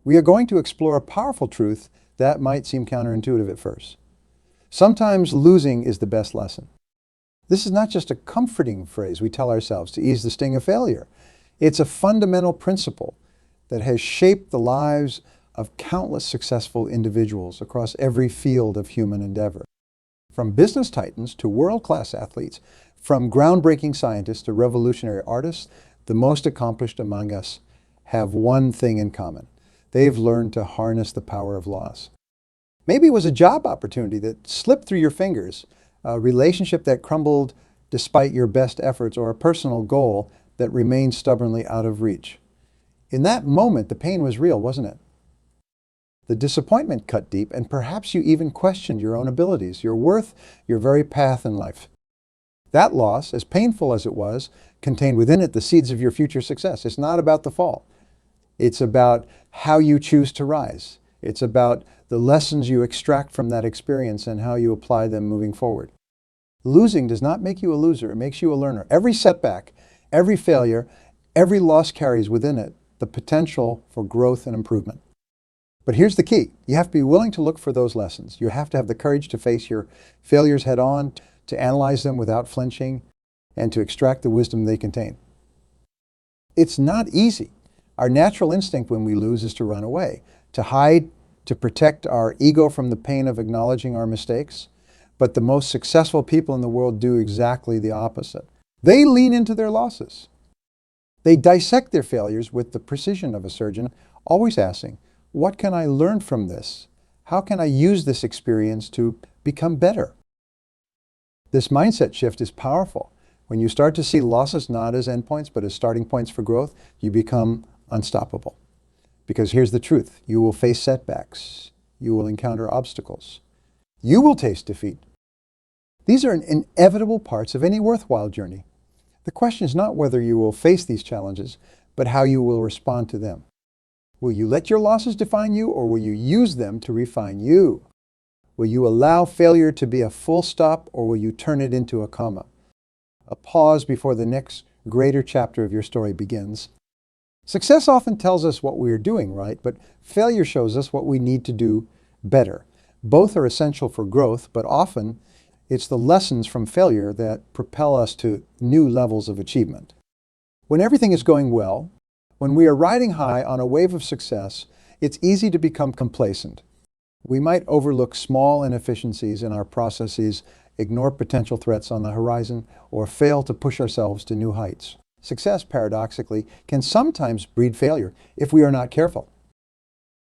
we are going to explore a powerful truth that might seem counterintuitive at first. Sometimes losing is the best lesson. This is not just a comforting phrase we tell ourselves to ease the sting of failure. It's a fundamental principle that has shaped the lives of countless successful individuals across every field of human endeavor. From business titans to world-class athletes, from groundbreaking scientists to revolutionary artists, the most accomplished among us have one thing in common. They've learned to harness the power of loss. Maybe it was a job opportunity that slipped through your fingers, a relationship that crumbled despite your best efforts, or a personal goal that remained stubbornly out of reach. In that moment, the pain was real, wasn't it? The disappointment cut deep, and perhaps you even questioned your own abilities, your worth, your very path in life. That loss, as painful as it was, contained within it the seeds of your future success. It's not about the fall. It's about how you choose to rise. It's about the lessons you extract from that experience and how you apply them moving forward. Losing does not make you a loser. It makes you a learner. Every setback, every failure, every loss carries within it the potential for growth and improvement. But here's the key. You have to be willing to look for those lessons. You have to have the courage to face your failures head on, to analyze them without flinching, and to extract the wisdom they contain. It's not easy. Our natural instinct when we lose is to run away, to hide, to protect our ego from the pain of acknowledging our mistakes. But the most successful people in the world do exactly the opposite. They lean into their losses. They dissect their failures with the precision of a surgeon, always asking, what can I learn from this? How can I use this experience to become better? This mindset shift is powerful. When you start to see losses not as endpoints, but as starting points for growth, you become unstoppable. Because here's the truth. You will face setbacks. You will encounter obstacles. You will taste defeat. These are inevitable parts of any worthwhile journey. The question is not whether you will face these challenges, but how you will respond to them. Will you let your losses define you, or will you use them to refine you? Will you allow failure to be a full stop, or will you turn it into a comma? A pause before the next greater chapter of your story begins. Success often tells us what we are doing right, but failure shows us what we need to do better. Both are essential for growth, but often it's the lessons from failure that propel us to new levels of achievement. When everything is going well, when we are riding high on a wave of success, it's easy to become complacent. We might overlook small inefficiencies in our processes, ignore potential threats on the horizon, or fail to push ourselves to new heights. Success, paradoxically, can sometimes breed failure if we are not careful.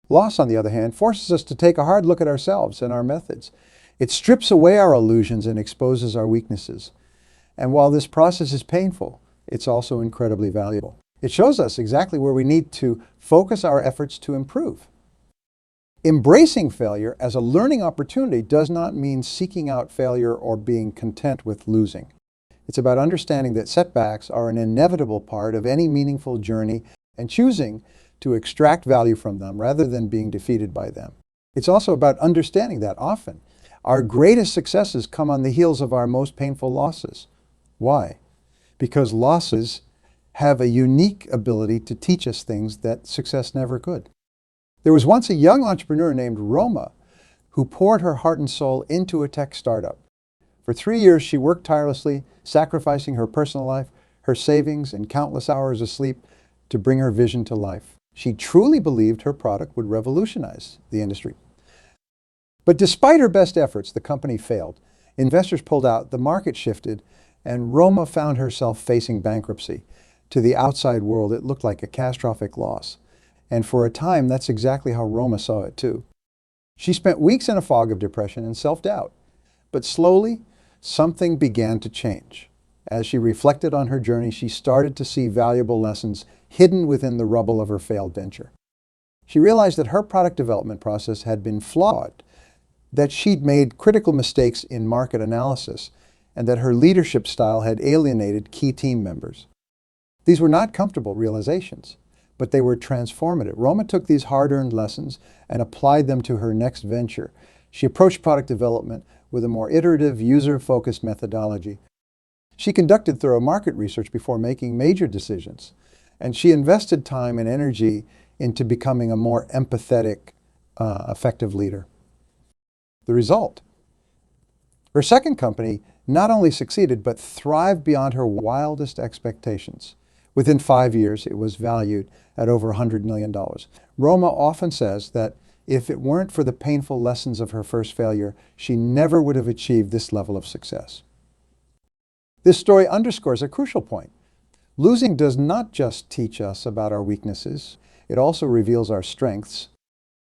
Loss, on the other hand, forces us to take a hard look at ourselves and our methods. It strips away our illusions and exposes our weaknesses. And while this process is painful, it's also incredibly valuable. It shows us exactly where we need to focus our efforts to improve. Embracing failure as a learning opportunity does not mean seeking out failure or being content with losing. It's about understanding that setbacks are an inevitable part of any meaningful journey and choosing to extract value from them rather than being defeated by them. It's also about understanding that often our greatest successes come on the heels of our most painful losses. Why? Because losses have a unique ability to teach us things that success never could. There was once a young entrepreneur named Roma who poured her heart and soul into a tech startup. For 3 years, she worked tirelessly, sacrificing her personal life, her savings, and countless hours of sleep to bring her vision to life. She truly believed her product would revolutionize the industry. But despite her best efforts, the company failed. Investors pulled out, the market shifted, and Roma found herself facing bankruptcy. To the outside world, it looked like a catastrophic loss. And for a time, that's exactly how Roma saw it too. She spent weeks in a fog of depression and self-doubt. But slowly, something began to change. As she reflected on her journey, she started to see valuable lessons hidden within the rubble of her failed venture. She realized that her product development process had been flawed, that she'd made critical mistakes in market analysis, and that her leadership style had alienated key team members. These were not comfortable realizations, but they were transformative. Roma took these hard-earned lessons and applied them to her next venture. She approached product development with a more iterative, user-focused methodology. She conducted thorough market research before making major decisions, and she invested time and energy into becoming a more empathetic, effective leader. The result: her second company not only succeeded, but thrived beyond her wildest expectations. Within 5 years, it was valued at over $100 million. Roma often says that if it weren't for the painful lessons of her first failure, she never would have achieved this level of success. This story underscores a crucial point. Losing does not just teach us about our weaknesses, it also reveals our strengths.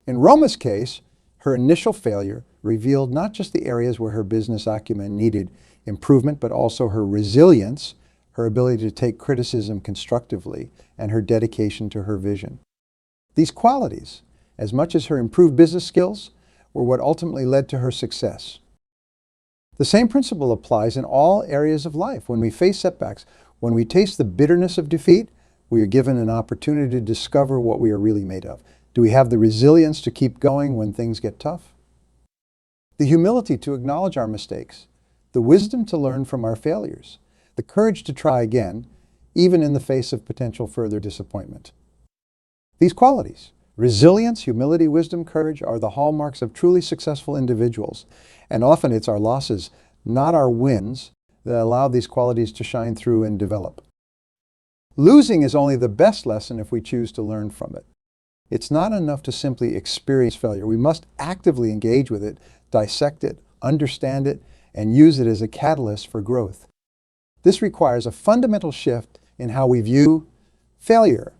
In Roma's case, her initial failure revealed not just the areas where her business acumen needed improvement, but also her resilience, her ability to take criticism constructively, and her dedication to her vision. These qualities, as much as her improved business skills, were what ultimately led to her success. The same principle applies in all areas of life. When we face setbacks, when we taste the bitterness of defeat, we are given an opportunity to discover what we are really made of. Do we have the resilience to keep going when things get tough? The humility to acknowledge our mistakes, the wisdom to learn from our failures, the courage to try again, even in the face of potential further disappointment. These qualities, resilience, humility, wisdom, courage, are the hallmarks of truly successful individuals. And often it's our losses, not our wins, that allow these qualities to shine through and develop. Losing is only the best lesson if we choose to learn from it. It's not enough to simply experience failure. We must actively engage with it, dissect it, understand it, and use it as a catalyst for growth. This requires a fundamental shift in how we view failure.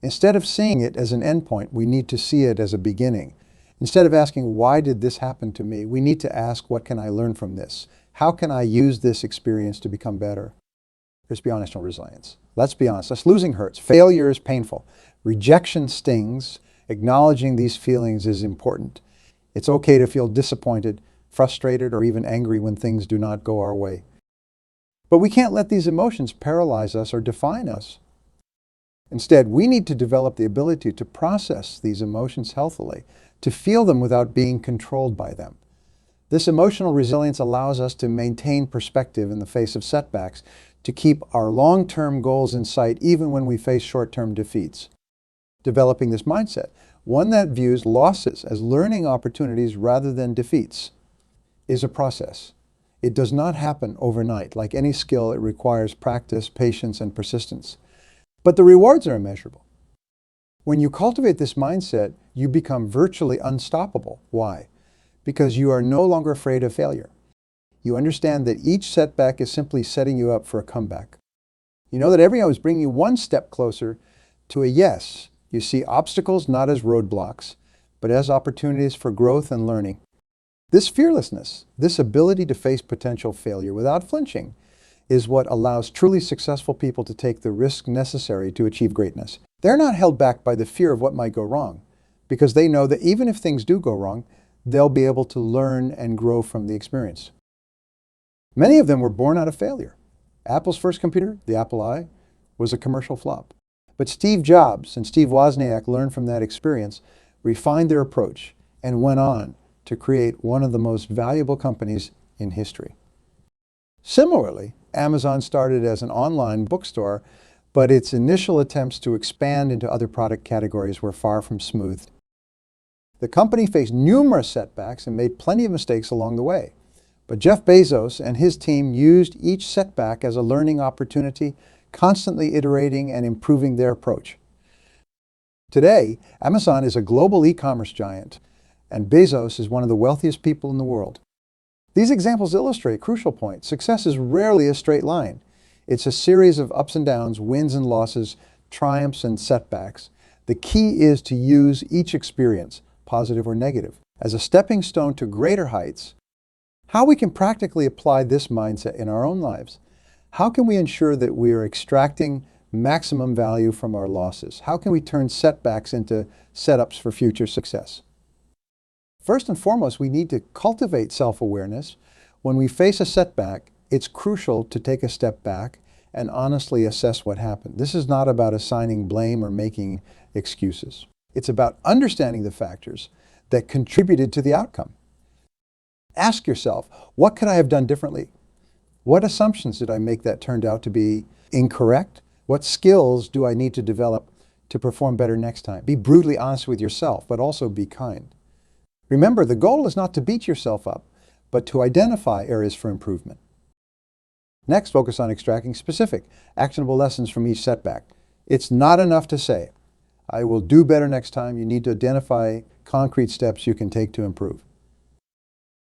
Instead of seeing it as an endpoint, we need to see it as a beginning. Instead of asking, why did this happen to me? We need to ask, what can I learn from this? How can I use this experience to become better? Let's be honest on resilience. Let's be honest. Us losing hurts. Failure is painful. Rejection stings. Acknowledging these feelings is important. It's okay to feel disappointed, frustrated, or even angry when things do not go our way. But we can't let these emotions paralyze us or define us. Instead, we need to develop the ability to process these emotions healthily, to feel them without being controlled by them. This emotional resilience allows us to maintain perspective in the face of setbacks, to keep our long-term goals in sight even when we face short-term defeats. Developing this mindset, one that views losses as learning opportunities rather than defeats, is a process. It does not happen overnight. Like any skill, it requires practice, patience, and persistence. But the rewards are immeasurable. When you cultivate this mindset, you become virtually unstoppable. Why? Because you are no longer afraid of failure. You understand that each setback is simply setting you up for a comeback. You know that every hour is bringing you one step closer to a yes. You see obstacles not as roadblocks, but as opportunities for growth and learning. This fearlessness, this ability to face potential failure without flinching, is what allows truly successful people to take the risk necessary to achieve greatness. They're not held back by the fear of what might go wrong, because they know that even if things do go wrong, they'll be able to learn and grow from the experience. Many of them were born out of failure. Apple's first computer, the Apple I, was a commercial flop. But Steve Jobs and Steve Wozniak learned from that experience, refined their approach, and went on to create one of the most valuable companies in history. Similarly, Amazon started as an online bookstore, but its initial attempts to expand into other product categories were far from smooth. The company faced numerous setbacks and made plenty of mistakes along the way. But Jeff Bezos and his team used each setback as a learning opportunity, constantly iterating and improving their approach. Today, Amazon is a global e-commerce giant, and Bezos is one of the wealthiest people in the world. These examples illustrate a crucial point. Success is rarely a straight line. It's a series of ups and downs, wins and losses, triumphs and setbacks. The key is to use each experience, positive or negative, as a stepping stone to greater heights. How we can practically apply this mindset in our own lives? How can we ensure that we are extracting maximum value from our losses? How can we turn setbacks into setups for future success? First and foremost, we need to cultivate self-awareness. When we face a setback, it's crucial to take a step back and honestly assess what happened. This is not about assigning blame or making excuses. It's about understanding the factors that contributed to the outcome. Ask yourself, what could I have done differently? What assumptions did I make that turned out to be incorrect? What skills do I need to develop to perform better next time. Be brutally honest with yourself, but also be kind. Remember, the goal is not to beat yourself up, but to identify areas for improvement. Next, focus on extracting specific, actionable lessons from each setback. It's not enough to say, I will do better next time. You need to identify concrete steps you can take to improve.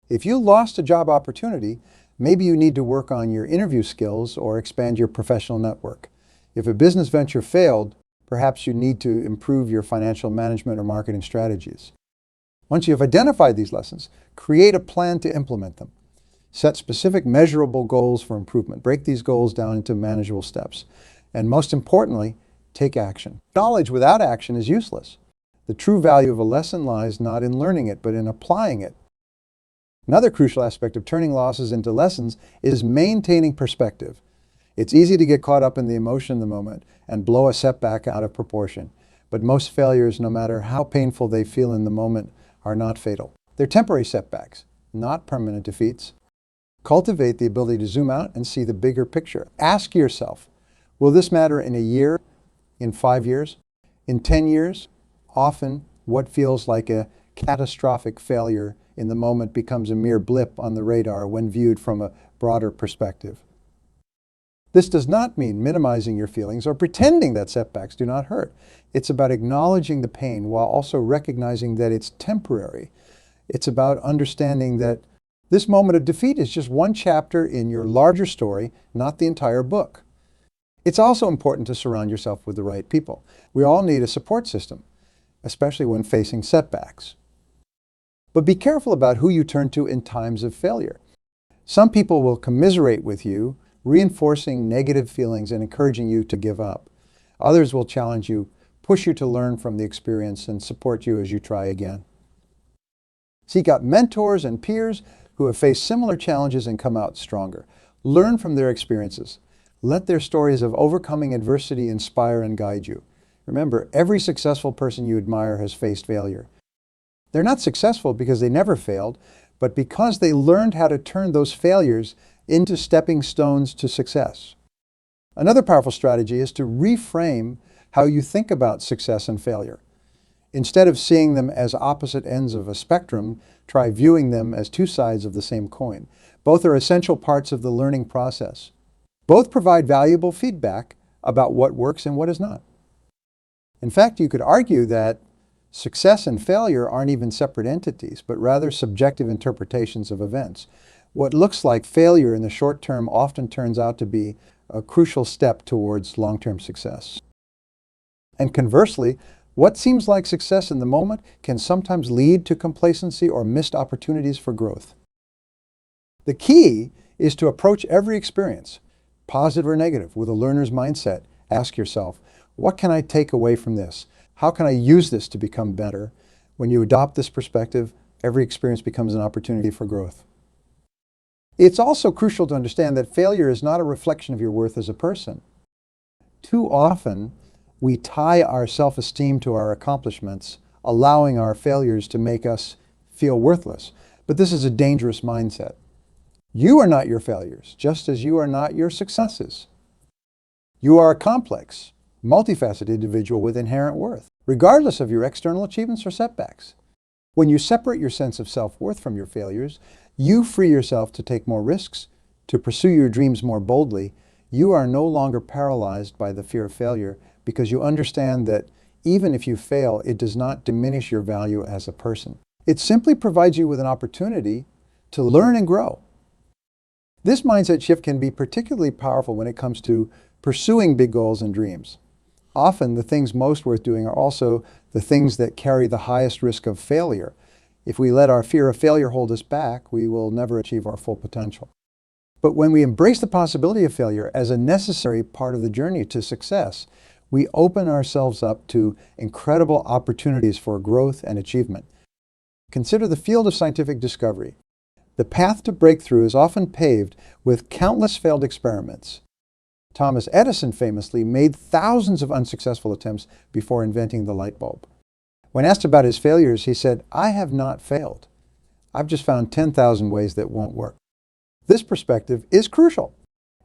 If you lost a job opportunity, maybe you need to work on your interview skills or expand your professional network. If a business venture failed, perhaps you need to improve your financial management or marketing strategies. Once you have identified these lessons, create a plan to implement them. Set specific measurable goals for improvement. Break these goals down into manageable steps. And most importantly, take action. Knowledge without action is useless. The true value of a lesson lies not in learning it, but in applying it. Another crucial aspect of turning losses into lessons is maintaining perspective. It's easy to get caught up in the emotion of the moment and blow a setback out of proportion. But most failures, no matter how painful they feel in the moment, are not fatal. They're temporary setbacks, not permanent defeats. Cultivate the ability to zoom out and see the bigger picture. Ask yourself, will this matter in a year, in 5 years, in 10 years? Often, what feels like a catastrophic failure in the moment becomes a mere blip on the radar when viewed from a broader perspective. This does not mean minimizing your feelings or pretending that setbacks do not hurt. It's about acknowledging the pain while also recognizing that it's temporary. It's about understanding that this moment of defeat is just one chapter in your larger story, not the entire book. It's also important to surround yourself with the right people. We all need a support system, especially when facing setbacks. But be careful about who you turn to in times of failure. Some people will commiserate with you, reinforcing negative feelings and encouraging you to give up. Others will challenge you, push you to learn from the experience, and support you as you try again. Seek out mentors and peers who have faced similar challenges and come out stronger. Learn from their experiences. Let their stories of overcoming adversity inspire and guide you. Remember, every successful person you admire has faced failure. They're not successful because they never failed, but because they learned how to turn those failures into stepping stones to success. Another powerful strategy is to reframe how you think about success and failure. Instead of seeing them as opposite ends of a spectrum, try viewing them as two sides of the same coin. Both are essential parts of the learning process. Both provide valuable feedback about what works and what is not. In fact, you could argue that success and failure aren't even separate entities, but rather subjective interpretations of events. What looks like failure in the short term often turns out to be a crucial step towards long-term success. And conversely, what seems like success in the moment can sometimes lead to complacency or missed opportunities for growth. The key is to approach every experience, positive or negative, with a learner's mindset. Ask yourself, what can I take away from this? How can I use this to become better? When you adopt this perspective, every experience becomes an opportunity for growth. It's also crucial to understand that failure is not a reflection of your worth as a person. Too often, we tie our self-esteem to our accomplishments, allowing our failures to make us feel worthless. But this is a dangerous mindset. You are not your failures, just as you are not your successes. You are a complex, multifaceted individual with inherent worth, regardless of your external achievements or setbacks. When you separate your sense of self-worth from your failures, you free yourself to take more risks, to pursue your dreams more boldly. You are no longer paralyzed by the fear of failure because you understand that even if you fail, it does not diminish your value as a person. It simply provides you with an opportunity to learn and grow. This mindset shift can be particularly powerful when it comes to pursuing big goals and dreams. Often, the things most worth doing are also the things that carry the highest risk of failure. If we let our fear of failure hold us back, we will never achieve our full potential. But when we embrace the possibility of failure as a necessary part of the journey to success, we open ourselves up to incredible opportunities for growth and achievement. Consider the field of scientific discovery. The path to breakthrough is often paved with countless failed experiments. Thomas Edison famously made thousands of unsuccessful attempts before inventing the light bulb. When asked about his failures, he said, "I have not failed. I've just found 10,000 ways that won't work." This perspective is crucial.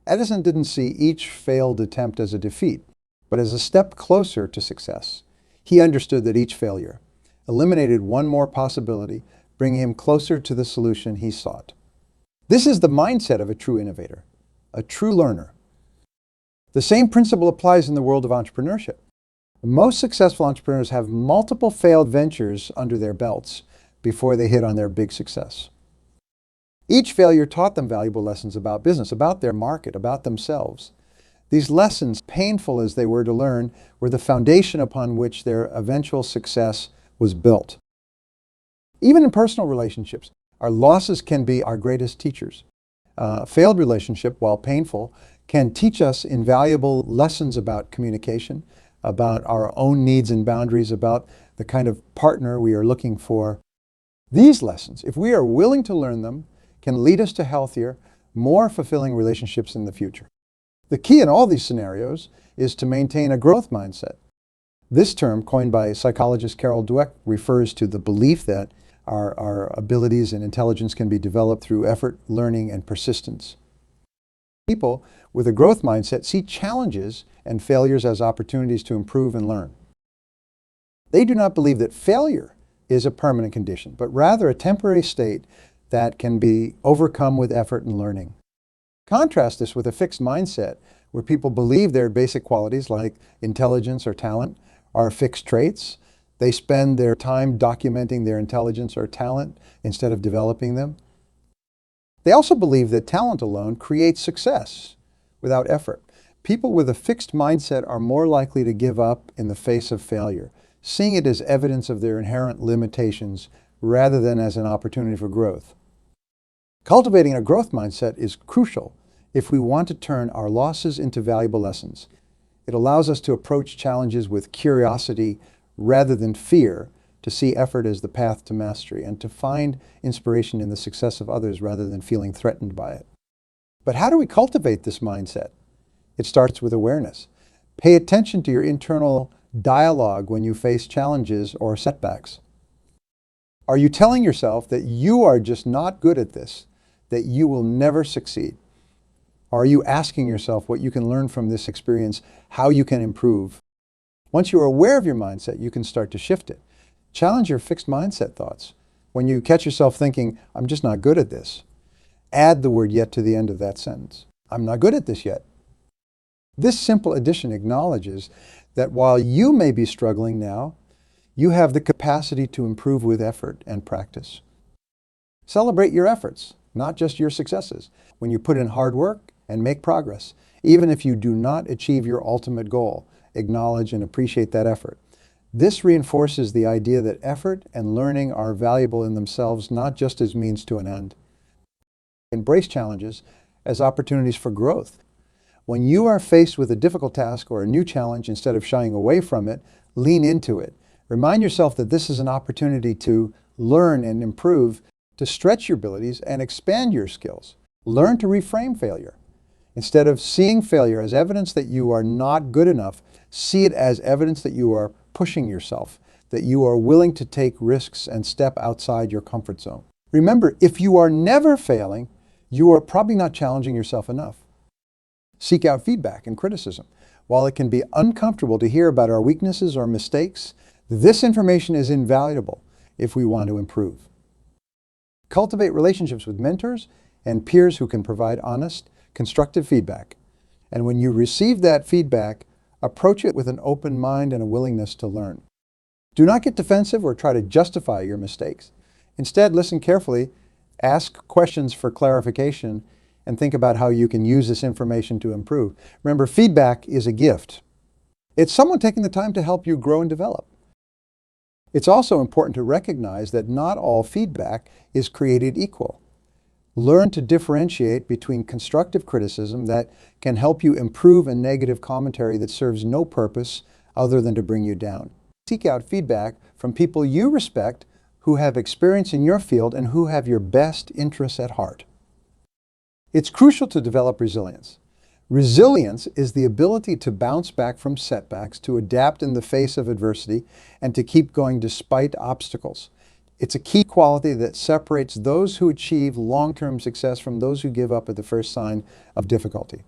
Edison didn't see each failed attempt as a defeat. but as a step closer to success. He understood that each failure eliminated one more possibility, bringing him closer to the solution he sought. This is the mindset of a true innovator, a true learner. The same principle applies in the world of entrepreneurship. Most successful entrepreneurs have multiple failed ventures under their belts before they hit on their big success. Each failure taught them valuable lessons about business, about their market, about themselves. These lessons, painful as they were to learn, were the foundation upon which their eventual success was built. Even in personal relationships, our losses can be our greatest teachers. A failed relationship, while painful, can teach us invaluable lessons about communication, about our own needs and boundaries, about the kind of partner we are looking for. These lessons, if we are willing to learn them, can lead us to healthier, more fulfilling relationships in the future. The key in all these scenarios is to maintain a growth mindset. This term, coined by psychologist Carol Dweck, refers to the belief that our abilities and intelligence can be developed through effort, learning, and persistence. People with a growth mindset see challenges and failures as opportunities to improve and learn. They do not believe that failure is a permanent condition, but rather a temporary state that can be overcome with effort and learning. Contrast this with a fixed mindset where people believe their basic qualities like intelligence or talent are fixed traits. They spend their time documenting their intelligence or talent instead of developing them. They also believe that talent alone creates success without effort. People with a fixed mindset are more likely to give up in the face of failure, seeing it as evidence of their inherent limitations rather than as an opportunity for growth. Cultivating a growth mindset is crucial if we want to turn our losses into valuable lessons. It allows us to approach challenges with curiosity rather than fear, to see effort as the path to mastery, and to find inspiration in the success of others rather than feeling threatened by it. But how do we cultivate this mindset? It starts with awareness. Pay attention to your internal dialogue when you face challenges or setbacks. Are you telling yourself that you are just not good at this, that you will never succeed? Are you asking yourself what you can learn from this experience, how you can improve? Once you are aware of your mindset, you can start to shift it. Challenge your fixed mindset thoughts. When you catch yourself thinking, I'm just not good at this, add the word yet to the end of that sentence. I'm not good at this yet. This simple addition acknowledges that while you may be struggling now, you have the capacity to improve with effort and practice. Celebrate your efforts, not just your successes. When you put in hard work and make progress, even if you do not achieve your ultimate goal, acknowledge and appreciate that effort. This reinforces the idea that effort and learning are valuable in themselves, not just as means to an end. Embrace challenges as opportunities for growth. When you are faced with a difficult task or a new challenge, instead of shying away from it, lean into it. Remind yourself that this is an opportunity to learn and improve, to stretch your abilities and expand your skills. Learn to reframe failure. Instead of seeing failure as evidence that you are not good enough, see it as evidence that you are pushing yourself, that you are willing to take risks and step outside your comfort zone. Remember, if you are never failing, you are probably not challenging yourself enough. Seek out feedback and criticism. While it can be uncomfortable to hear about our weaknesses or mistakes, this information is invaluable if we want to improve. Cultivate relationships with mentors and peers who can provide honest, constructive feedback. And when you receive that feedback, approach it with an open mind and a willingness to learn. Do not get defensive or try to justify your mistakes. Instead, listen carefully, ask questions for clarification, and think about how you can use this information to improve. Remember, feedback is a gift. It's someone taking the time to help you grow and develop. It's also important to recognize that not all feedback is created equal. Learn to differentiate between constructive criticism that can help you improve and negative commentary that serves no purpose other than to bring you down. Seek out feedback from people you respect, who have experience in your field and who have your best interests at heart. It's crucial to develop resilience. Resilience is the ability to bounce back from setbacks, to adapt in the face of adversity, and to keep going despite obstacles. It's a key quality that separates those who achieve long-term success from those who give up at the first sign of difficulty.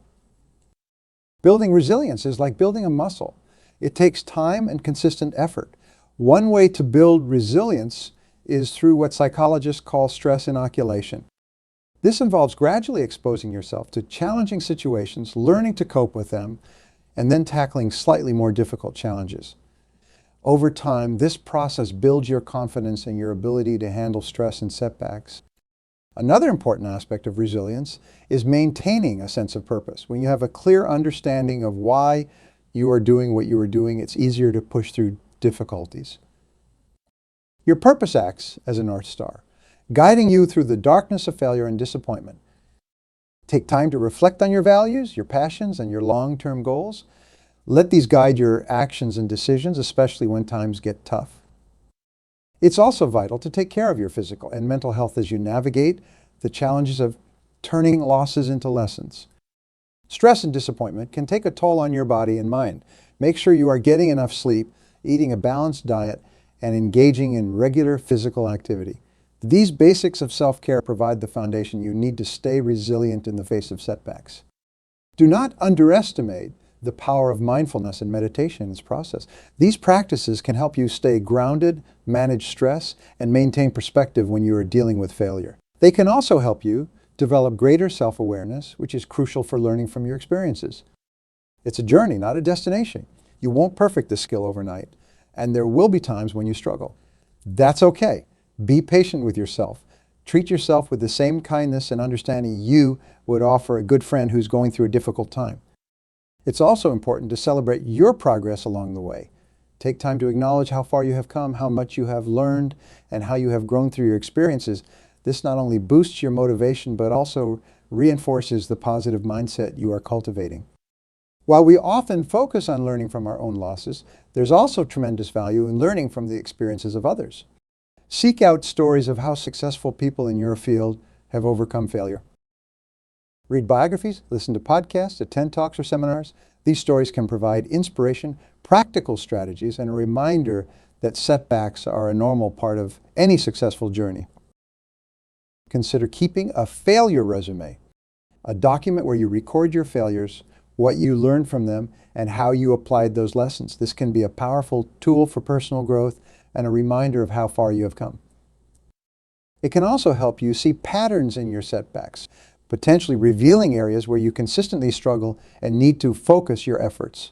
Building resilience is like building a muscle. It takes time and consistent effort. One way to build resilience is through what psychologists call stress inoculation. This involves gradually exposing yourself to challenging situations, learning to cope with them, and then tackling slightly more difficult challenges. Over time, this process builds your confidence and your ability to handle stress and setbacks. Another important aspect of resilience is maintaining a sense of purpose. When you have a clear understanding of why you are doing what you are doing, it's easier to push through difficulties. Your purpose acts as a North Star, guiding you through the darkness of failure and disappointment. Take time to reflect on your values, your passions, and your long-term goals. Let these guide your actions and decisions, especially when times get tough. It's also vital to take care of your physical and mental health as you navigate the challenges of turning losses into lessons. Stress and disappointment can take a toll on your body and mind. Make sure you are getting enough sleep, eating a balanced diet, and engaging in regular physical activity. These basics of self-care provide the foundation you need to stay resilient in the face of setbacks. Do not underestimate the power of mindfulness and meditation in this process. These practices can help you stay grounded, manage stress, and maintain perspective when you are dealing with failure. They can also help you develop greater self-awareness, which is crucial for learning from your experiences. It's a journey, not a destination. You won't perfect this skill overnight, and there will be times when you struggle. That's okay. Be patient with yourself. Treat yourself with the same kindness and understanding you would offer a good friend who's going through a difficult time. It's also important to celebrate your progress along the way. Take time to acknowledge how far you have come, how much you have learned, and how you have grown through your experiences. This not only boosts your motivation, but also reinforces the positive mindset you are cultivating. While we often focus on learning from our own losses, there's also tremendous value in learning from the experiences of others. Seek out stories of how successful people in your field have overcome failure. Read biographies, listen to podcasts, attend talks or seminars. These stories can provide inspiration, practical strategies, and a reminder that setbacks are a normal part of any successful journey. Consider keeping a failure resume, a document where you record your failures, what you learned from them, and how you applied those lessons. This can be a powerful tool for personal growth and a reminder of how far you have come. It can also help you see patterns in your setbacks, potentially revealing areas where you consistently struggle and need to focus your efforts.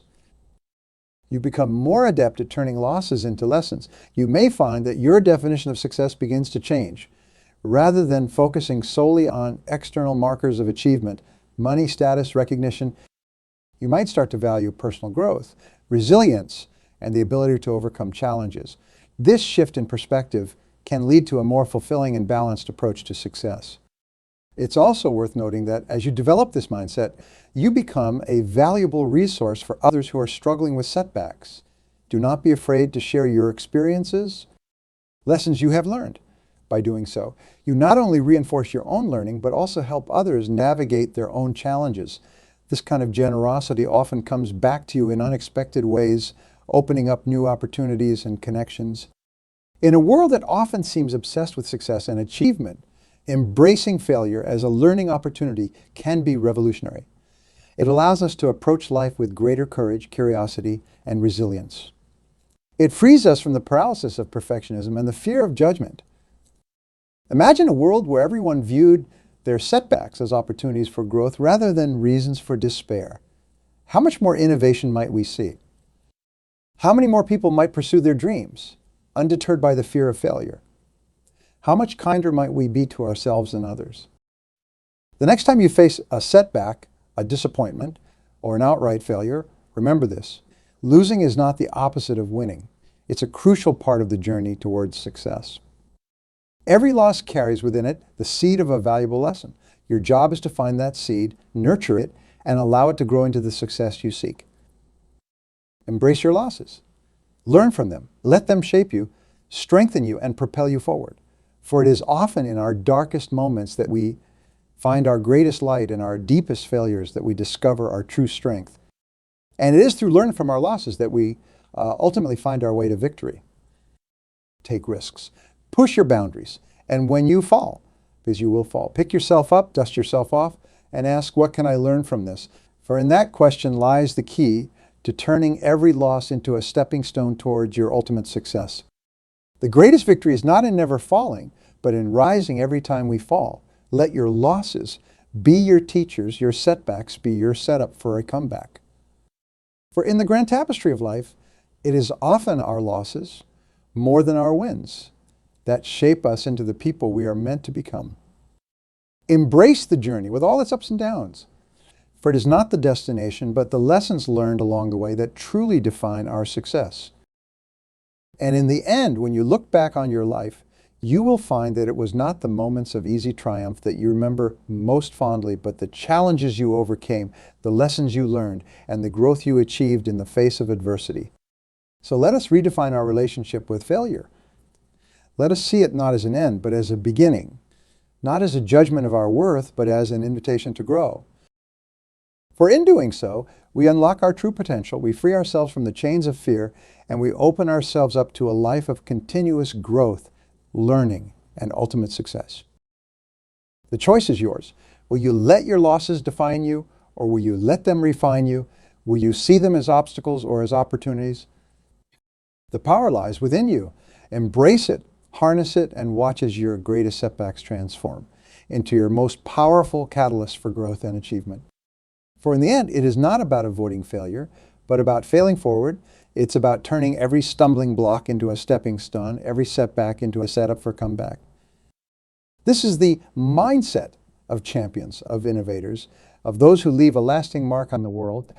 You become more adept at turning losses into lessons. You may find that your definition of success begins to change. Rather than focusing solely on external markers of achievement, money, status, recognition, you might start to value personal growth, resilience, and the ability to overcome challenges. This shift in perspective can lead to a more fulfilling and balanced approach to success. It's also worth noting that as you develop this mindset, you become a valuable resource for others who are struggling with setbacks. Do not be afraid to share your experiences, lessons you have learned. By doing so, you not only reinforce your own learning, but also help others navigate their own challenges. This kind of generosity often comes back to you in unexpected ways, opening up new opportunities and connections. In a world that often seems obsessed with success and achievement, embracing failure as a learning opportunity can be revolutionary. It allows us to approach life with greater courage, curiosity, and resilience. It frees us from the paralysis of perfectionism and the fear of judgment. Imagine a world where everyone viewed their setbacks as opportunities for growth rather than reasons for despair. How much more innovation might we see? How many more people might pursue their dreams, undeterred by the fear of failure? How much kinder might we be to ourselves and others? The next time you face a setback, a disappointment, or an outright failure, remember this. Losing is not the opposite of winning. It's a crucial part of the journey towards success. Every loss carries within it the seed of a valuable lesson. Your job is to find that seed, nurture it, and allow it to grow into the success you seek. Embrace your losses. Learn from them. Let them shape you, strengthen you, and propel you forward. For it is often in our darkest moments that we find our greatest light, and our deepest failures that we discover our true strength. And it is through learning from our losses that we ultimately find our way to victory. Take risks. Push your boundaries. And when you fall, because you will fall, pick yourself up, dust yourself off, and ask, what can I learn from this? For in that question lies the key to turning every loss into a stepping stone towards your ultimate success. The greatest victory is not in never falling, but in rising every time we fall. Let your losses be your teachers, your setbacks be your setup for a comeback. For in the grand tapestry of life, it is often our losses, more than our wins, that shape us into the people we are meant to become. Embrace the journey with all its ups and downs, for it is not the destination, but the lessons learned along the way that truly define our success. And in the end, when you look back on your life, you will find that it was not the moments of easy triumph that you remember most fondly, but the challenges you overcame, the lessons you learned, and the growth you achieved in the face of adversity. So let us redefine our relationship with failure. Let us see it not as an end, but as a beginning, not as a judgment of our worth, but as an invitation to grow. For in doing so, we unlock our true potential, we free ourselves from the chains of fear, and we open ourselves up to a life of continuous growth, learning, and ultimate success. The choice is yours. Will you let your losses define you, or will you let them refine you? Will you see them as obstacles or as opportunities? The power lies within you. Embrace it, harness it, and watch as your greatest setbacks transform into your most powerful catalyst for growth and achievement. For in the end, it is not about avoiding failure, but about failing forward. It's about turning every stumbling block into a stepping stone, every setback into a setup for comeback. This is the mindset of champions, of innovators, of those who leave a lasting mark on the world.